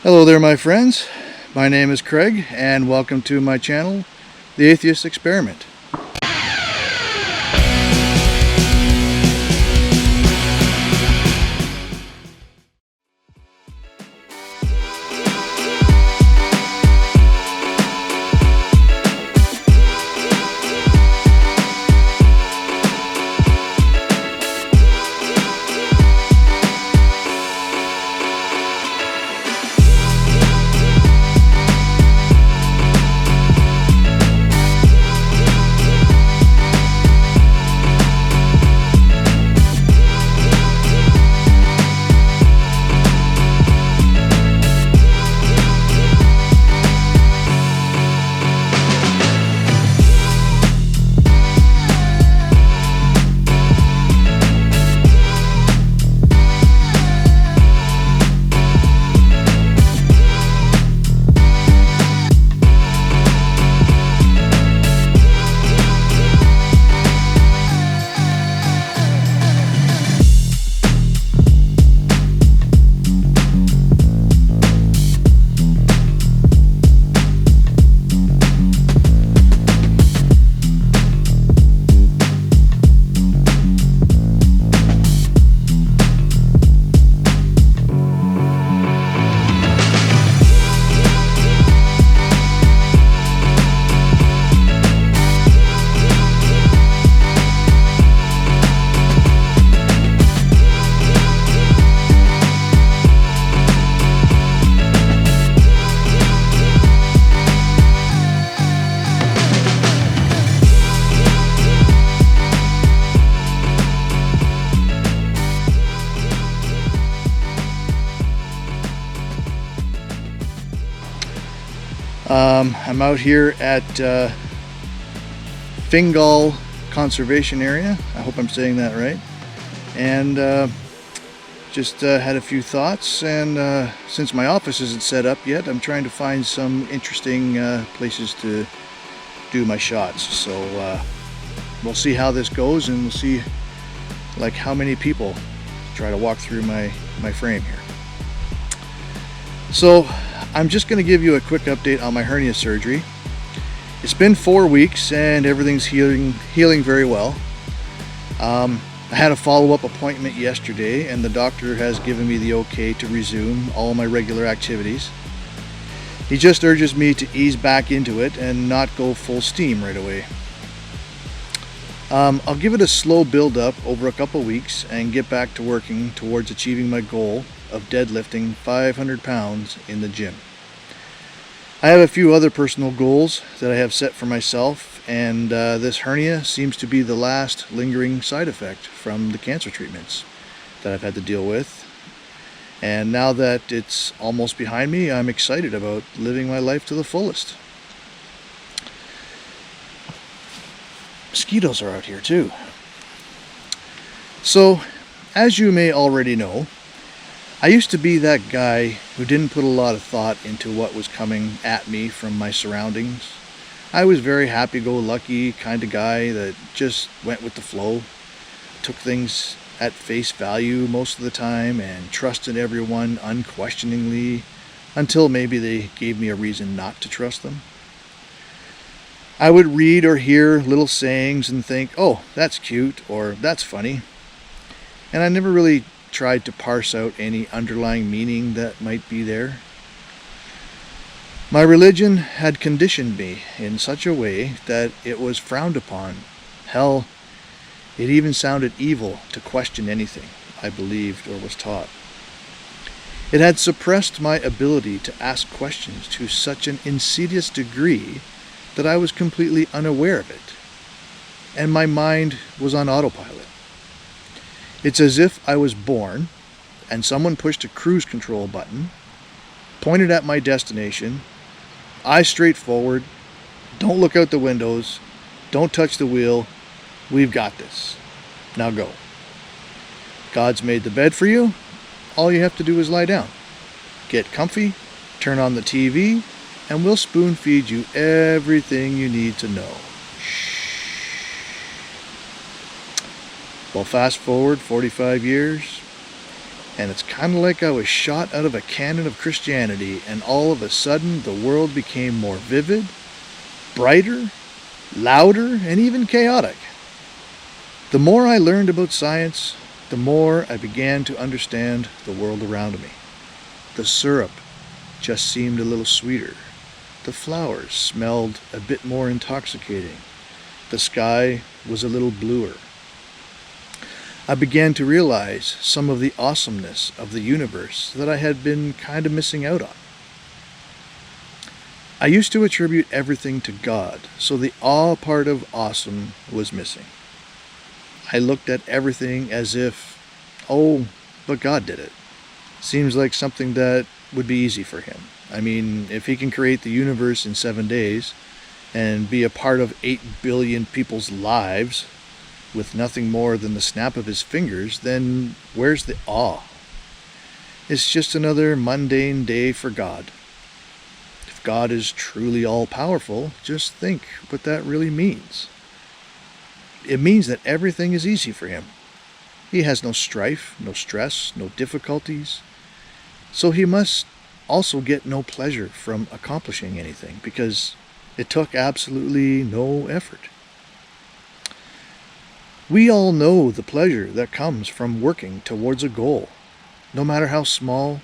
Hello there, my friends. My name is Craig, and welcome to my channel, The Atheist Experiment. I'm out here at Fingal Conservation Area. I hope I'm saying that right. And just had a few thoughts, and since my office isn't set up yet, I'm trying to find some interesting places to do my shots. So we'll see how this goes, and we'll see like how many people try to walk through my frame here. So I'm just going to give you a quick update on my hernia surgery. It's been 4 weeks and everything's healing very well. I had a follow-up appointment yesterday, and the doctor has given me the okay to resume all my regular activities. He just urges me to ease back into it and not go full steam right away. I'll give it a slow build-up over a couple weeks and get back to working towards achieving my goal of deadlifting 500 pounds in the gym. I have a few other personal goals that I have set for myself, and this hernia seems to be the last lingering side effect from the cancer treatments that I've had to deal with. And now that it's almost behind me, I'm excited about living my life to the fullest. Mosquitoes are out here too. So, as you may already know, I used to be that guy who didn't put a lot of thought into what was coming at me from my surroundings. I was very happy-go-lucky kind of guy that just went with the flow, took things at face value most of the time, and trusted everyone unquestioningly until maybe they gave me a reason not to trust them. I would read or hear little sayings and think, oh, that's cute, or that's funny. And I never really tried to parse out any underlying meaning that might be there. My religion had conditioned me in such a way that it was frowned upon. Hell, it even sounded evil to question anything I believed or was taught. It had suppressed my ability to ask questions to such an insidious degree that I was completely unaware of it, and my mind was on autopilot. It's as if I was born, and someone pushed a cruise control button, pointed at my destination, eyes straight forward, don't look out the windows, don't touch the wheel, we've got this, now go. God's made the bed for you, all you have to do is lie down. Get comfy, turn on the TV, and we'll spoon feed you everything you need to know. Well, fast forward 45 years, And it's kind of like I was shot out of a cannon of Christianity, and all of a sudden the world became more vivid, brighter, louder, and even chaotic. The more I learned about science, the more I began to understand the world around me. The syrup just seemed a little sweeter. The flowers smelled a bit more intoxicating. The sky was a little bluer. I began to realize some of the awesomeness of the universe that I had been kind of missing out on. I used to attribute everything to God, so the awe part of awesome was missing. I looked at everything as if, oh, but God did it. Seems like something that would be easy for him. I mean, if he can create the universe in 7 days and be a part of 8 billion people's lives with nothing more than the snap of his fingers, then where's the awe? It's just another mundane day for God. If God is truly all-powerful, just think what that really means. It means that everything is easy for him. He has no strife, no stress, no difficulties. So he must also get no pleasure from accomplishing anything, because it took absolutely no effort. We all know the pleasure that comes from working towards a goal, no matter how small,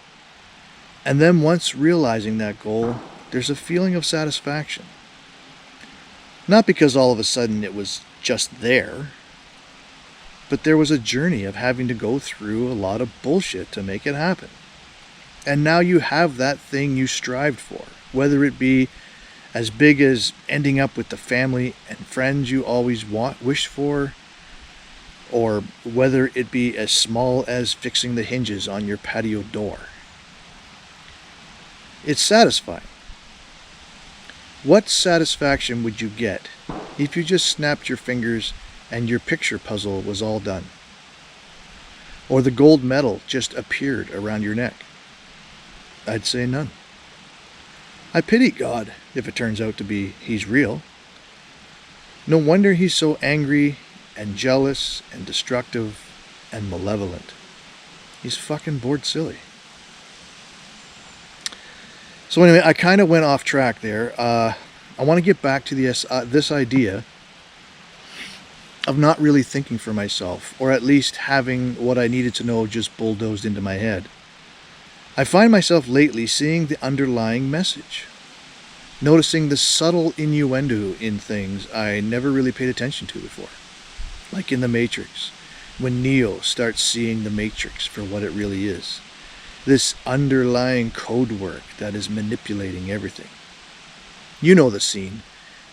and then once realizing that goal, there's a feeling of satisfaction. Not because all of a sudden it was just there, but there was a journey of having to go through a lot of bullshit to make it happen. And now you have that thing you strived for, whether it be as big as ending up with the family and friends you always wished for, or whether it be as small as fixing the hinges on your patio door. It's satisfying. What satisfaction would you get if you just snapped your fingers and your picture puzzle was all done? Or the gold medal just appeared around your neck? I'd say none. I pity God if it turns out to be he's real. No wonder he's so angry and jealous and destructive and malevolent. He's fucking bored silly. So anyway, I kind of went off track there. I want to get back to this idea of not really thinking for myself, or at least having what I needed to know just bulldozed into my head. I find myself lately seeing the underlying message, noticing the subtle innuendo in things I never really paid attention to before. Like in The Matrix, when Neo starts seeing the Matrix for what it really is. This underlying code work that is manipulating everything. You know the scene,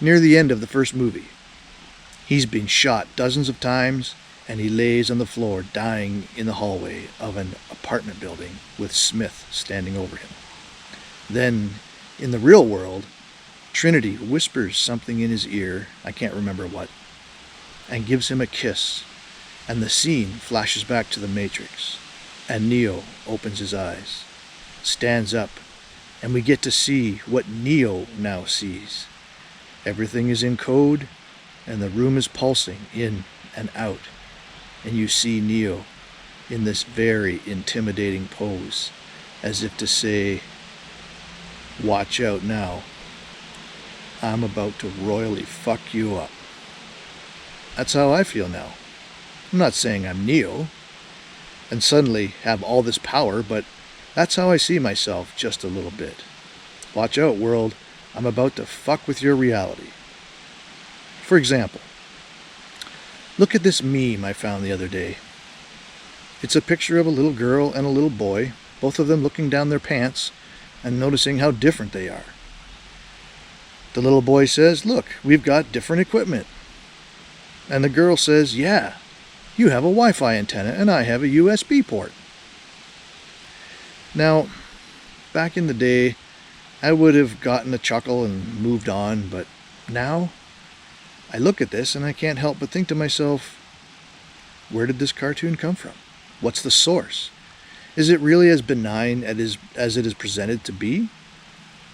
near the end of the first movie. He's been shot dozens of times, and he lays on the floor dying in the hallway of an apartment building with Smith standing over him. Then, in the real world, Trinity whispers something in his ear, I can't remember what, and gives him a kiss, and the scene flashes back to the Matrix, and Neo opens his eyes, stands up, and we get to see what Neo now sees. Everything is in code, and the room is pulsing in and out, and you see Neo in this very intimidating pose, as if to say, watch out now, I'm about to royally fuck you up. That's how I feel now. I'm not saying I'm Neo and suddenly have all this power, but that's how I see myself just a little bit. Watch out, world. I'm about to fuck with your reality. For example, look at this meme I found the other day. It's a picture of a little girl and a little boy, both of them looking down their pants and noticing how different they are. The little boy says, "Look, we've got different equipment." And the girl says, "Yeah, you have a Wi-Fi antenna and I have a USB port." Now, back in the day, I would have gotten a chuckle and moved on, but now I look at this and I can't help but think to myself, where did this cartoon come from? What's the source? Is it really as benign as it is presented to be?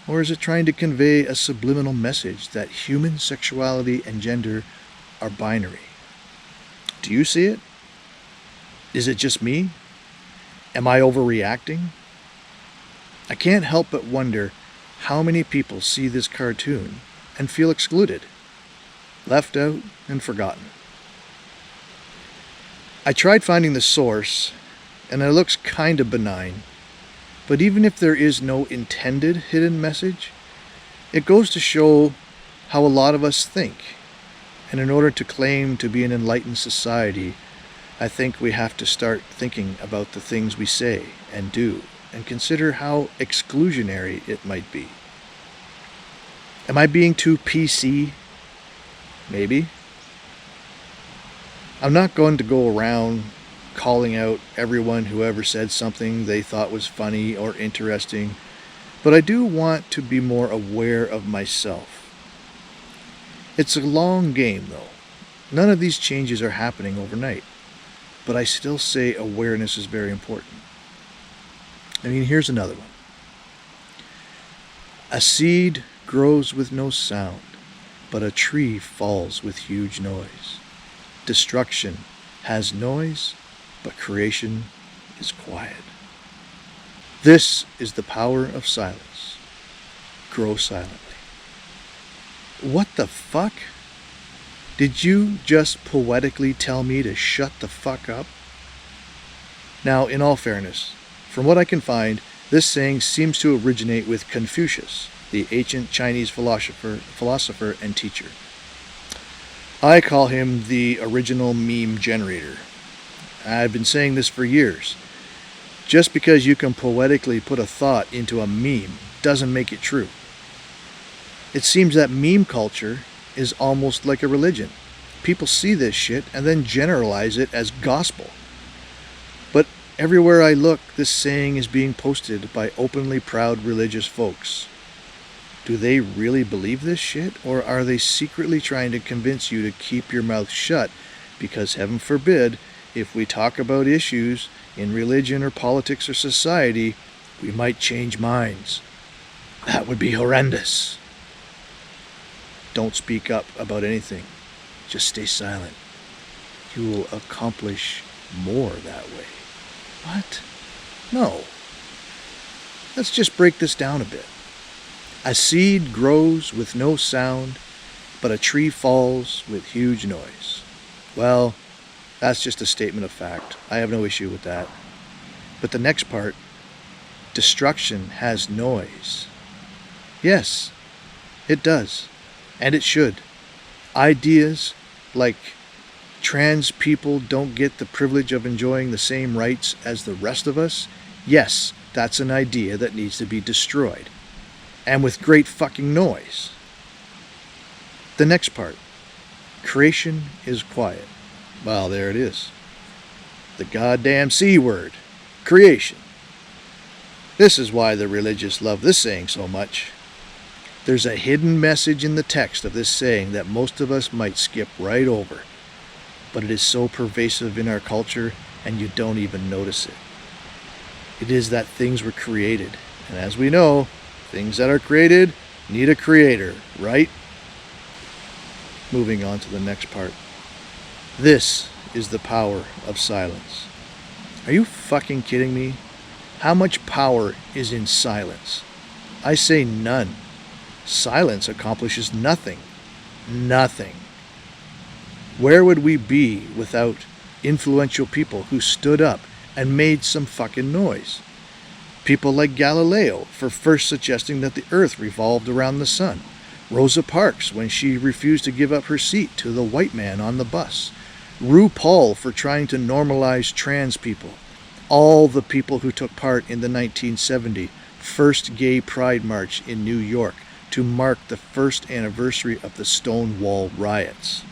Or is it trying to convey a subliminal message that human sexuality and gender are binary? Do you see it? Is it just me? Am I overreacting? I can't help but wonder how many people see this cartoon and feel excluded, left out, and forgotten. I tried finding the source, and it looks kind of benign, but even if there is no intended hidden message, it goes to show how a lot of us think. And in order to claim to be an enlightened society, I think we have to start thinking about the things we say and do and consider how exclusionary it might be. Am I being too PC? Maybe. I'm not going to go around calling out everyone who ever said something they thought was funny or interesting, but I do want to be more aware of myself. It's a long game, though. None of these changes are happening overnight, but I still say awareness is very important. I mean, here's another one. A seed grows with no sound, but a tree falls with huge noise. Destruction has noise, but creation is quiet. This is the power of silence. Grow silently. What the fuck? Did you just poetically tell me to shut the fuck up? Now, in all fairness, from what I can find, this saying seems to originate with Confucius, the ancient Chinese philosopher and teacher. I call him the original meme generator. I've been saying this for years. Just because you can poetically put a thought into a meme doesn't make it true. It seems that meme culture is almost like a religion. People see this shit and then generalize it as gospel. But everywhere I look, this saying is being posted by openly proud religious folks. Do they really believe this shit, or are they secretly trying to convince you to keep your mouth shut because, heaven forbid, if we talk about issues in religion or politics or society, we might change minds? That would be horrendous. Don't speak up about anything. Just stay silent. You will accomplish more that way. What? No. Let's just break this down a bit. A seed grows with no sound, but a tree falls with huge noise. Well, that's just a statement of fact. I have no issue with that. But the next part, destruction has noise. Yes, it does. And it should. Ideas like trans people don't get the privilege of enjoying the same rights as the rest of us, yes, that's an idea that needs to be destroyed. And with great fucking noise. The next part. Creation is quiet. Well, there it is. The goddamn C word. Creation. This is why the religious love this saying so much. There's a hidden message in the text of this saying that most of us might skip right over. But it is so pervasive in our culture, and you don't even notice it. It is that things were created. And as we know, things that are created need a creator, right? Moving on to the next part. This is the power of silence. Are you fucking kidding me? How much power is in silence? I say none. Silence accomplishes nothing. Nothing. Where would we be without influential people who stood up and made some fucking noise? People like Galileo for first suggesting that the earth revolved around the sun. Rosa Parks when she refused to give up her seat to the white man on the bus. RuPaul for trying to normalize trans people. All the people who took part in the 1970 first gay pride march in New York to mark the first anniversary of the Stonewall riots.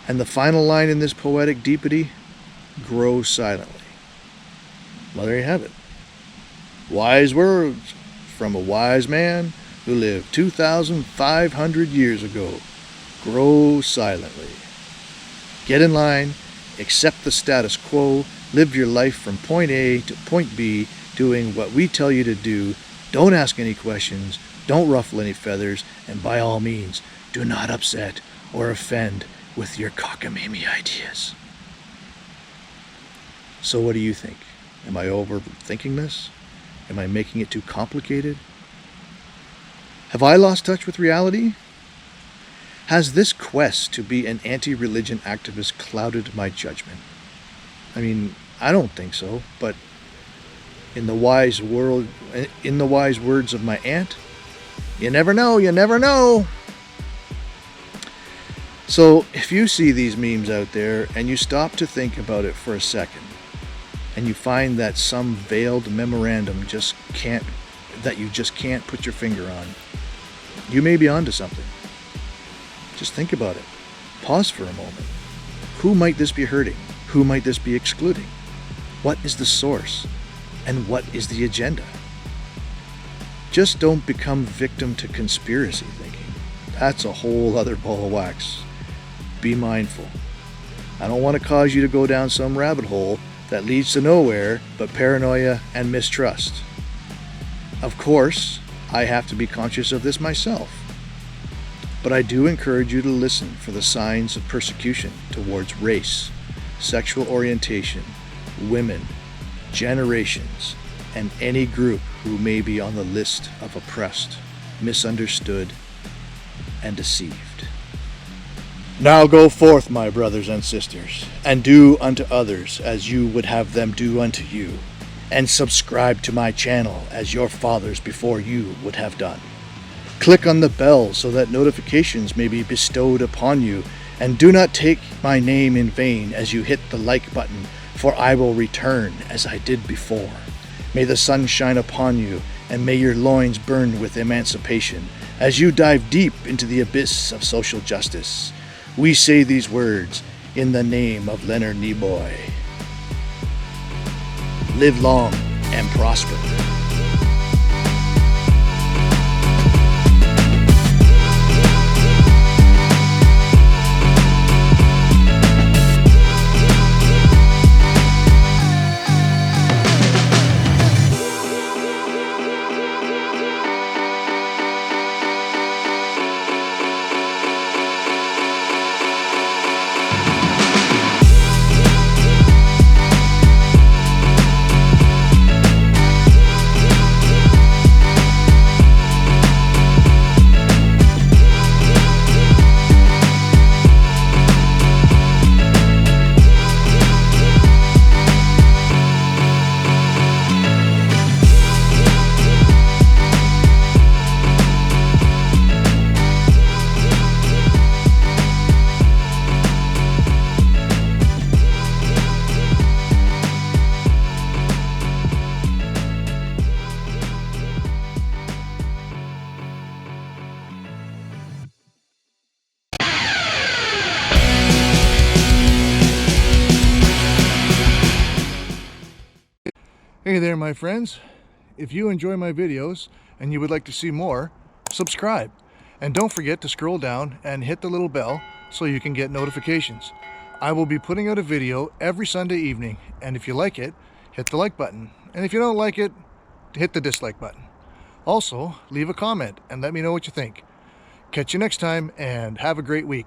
And the final line in this poetic deepity, grow silently. Well, there you have it. Wise words from a wise man who lived 2,500 years ago. Grow silently. Get in line, accept the status quo, live your life from point A to point B, doing what we tell you to do. Don't ask any questions, don't ruffle any feathers, and by all means, do not upset or offend with your cockamamie ideas. So what do you think? Am I overthinking this? Am I making it too complicated? Have I lost touch with reality? Has this quest to be an anti-religion activist clouded my judgment? I mean, I don't think so, but in the wise words of my aunt, you never know, you never know. So if you see these memes out there and you stop to think about it for a second, and you find that some veiled memorandum you just can't put your finger on, you may be onto something. Just think about it. Pause for a moment. Who might this be hurting? Who might this be excluding? What is the source? And what is the agenda? Just don't become victim to conspiracy thinking. That's a whole other ball of wax. Be mindful. I don't want to cause you to go down some rabbit hole that leads to nowhere but paranoia and mistrust. Of course, I have to be conscious of this myself. But I do encourage you to listen for the signs of persecution towards race, sexual orientation, women, generations, and any group who may be on the list of oppressed, misunderstood, and deceived. Now go forth, my brothers and sisters, and do unto others as you would have them do unto you, and subscribe to my channel as your fathers before you would have done. Click on the bell so that notifications may be bestowed upon you, and do not take my name in vain as you hit the like button, for I will return as I did before. May the sun shine upon you, and may your loins burn with emancipation as you dive deep into the abyss of social justice. We say these words in the name of Leonard Nimoy. Live long and prosper. Hey there, my friends. If you enjoy my videos and you would like to see more, subscribe. And don't forget to scroll down and hit the little bell so you can get notifications. I will be putting out a video every Sunday evening, and if you like it, hit the like button. And if you don't like it, hit the dislike button. Also, leave a comment and let me know what you think. Catch you next time, and have a great week.